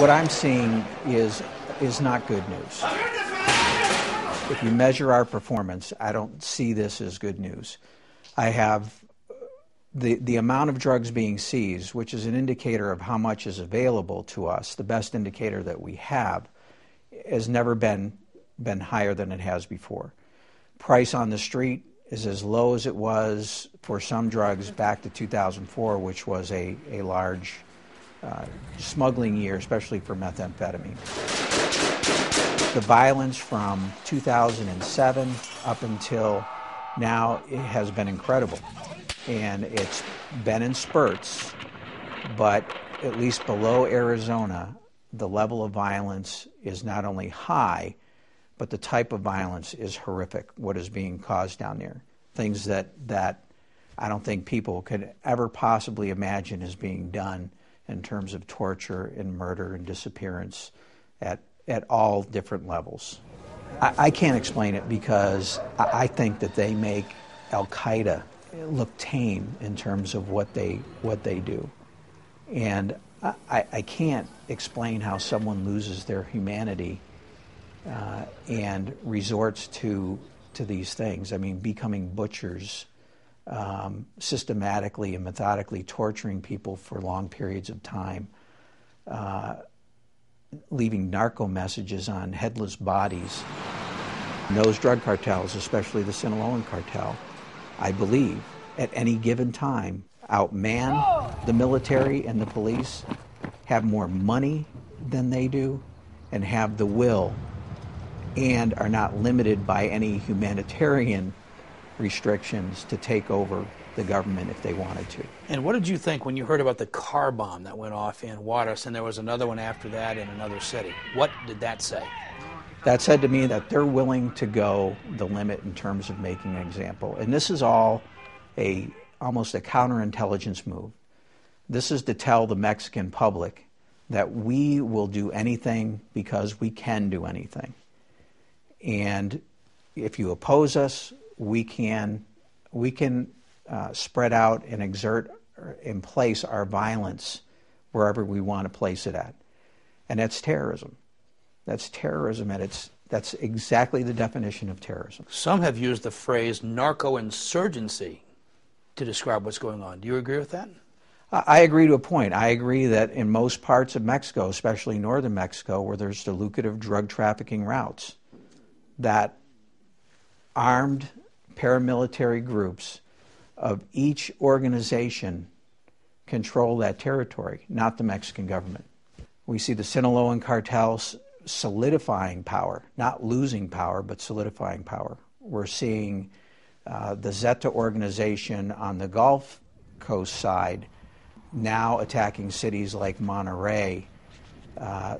What I'm seeing is not good news. If you measure our performance, I don't see this as good news. I have the amount of drugs being seized, which is an indicator of how much is available to us, the best indicator that we have, has never been higher than it has before. Price on the street is as low as it was for some drugs back to 2004, which was a large smuggling year, especially for methamphetamine. The violence from 2007 up until now has been incredible, and it's been in spurts, but at least below Arizona, the level of violence is not only high, but the type of violence is horrific, what is being caused down there. Things that I don't think people could ever possibly imagine is being done in terms of torture and murder and disappearance at all different levels. I can't explain it because I think that they make Al-Qaeda look tame in terms of what they do. And I can't explain how someone loses their humanity and resorts to these things. I mean, becoming butchers, systematically and methodically torturing people for long periods of time, leaving narco messages on headless bodies. And those drug cartels, especially the Sinaloan cartel, I believe, at any given time, outman the military and the police, have more money than they do, and have the will, and are not limited by any humanitarian restrictions to take over the government if they wanted to. And what did you think when you heard about the car bomb that went off in Juarez, and there was another one after that in another city? What did that say? That said to me that they're willing to go the limit in terms of making an example. And this is all almost a counterintelligence move. This is to tell the Mexican public that we will do anything because we can do anything. And if you oppose us, we can spread out and exert and place our violence wherever we want to place it at. And that's terrorism. That's terrorism, and that's exactly the definition of terrorism. Some have used the phrase narco-insurgency to describe what's going on. Do you agree with that? I agree to a point. I agree that in most parts of Mexico, especially northern Mexico, where there's the lucrative drug trafficking routes, that armed paramilitary groups of each organization control that territory, not the Mexican government. We see the Sinaloan cartels solidifying power, not losing power, but solidifying power. We're seeing the Zeta organization on the Gulf Coast side now attacking cities like Monterrey.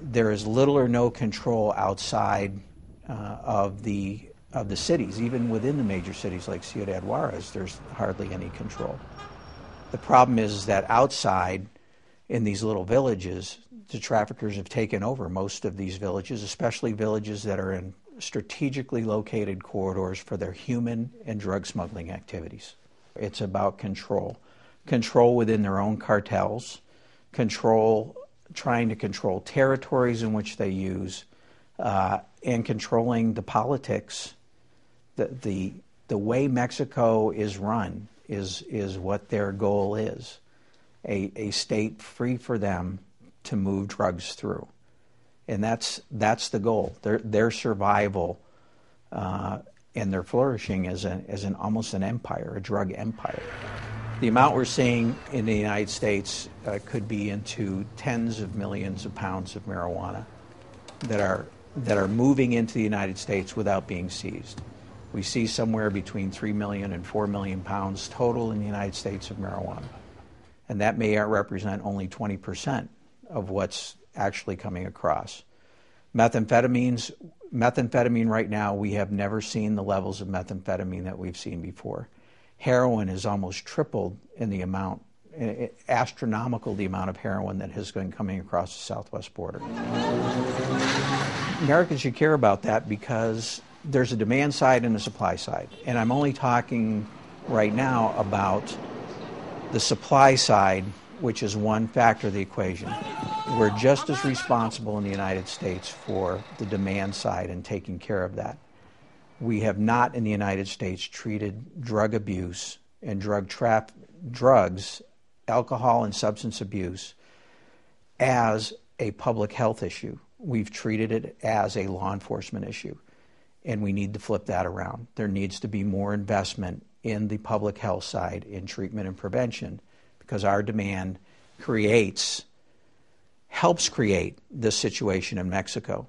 There is little or no control outside of the cities. Even within the major cities like Ciudad Juarez, there's hardly any control. The problem is that outside, in these little villages, the traffickers have taken over most of these villages, especially villages that are in strategically located corridors for their human and drug smuggling activities. It's about control. Control within their own cartels, trying to control territories in which they use, and controlling the politics. The way Mexico is run is what their goal is, a state free for them to move drugs through. And that's the goal. Their survival and their flourishing as almost an empire, a drug empire. The amount we're seeing in the United States could be into tens of millions of pounds of marijuana that are moving into the United States without being seized. We see somewhere between 3 million and 4 million pounds total in the United States of marijuana. And that may represent only 20% of what's actually coming across. Methamphetamine right now, we have never seen the levels of methamphetamine that we've seen before. Heroin has almost tripled in the amount, astronomical the amount of heroin that has been coming across the southwest border. Americans should care about that because there's a demand side and a supply side. And I'm only talking right now about the supply side which is one factor of the equation. We're just as responsible in the United States for the demand side and taking care of that. We have not in the United States treated drug abuse and drugs, alcohol and substance abuse as a public health issue. We've treated it as a law enforcement issue, and we need to flip that around. There needs to be more investment in the public health side in treatment and prevention, because our demand helps create this situation in Mexico.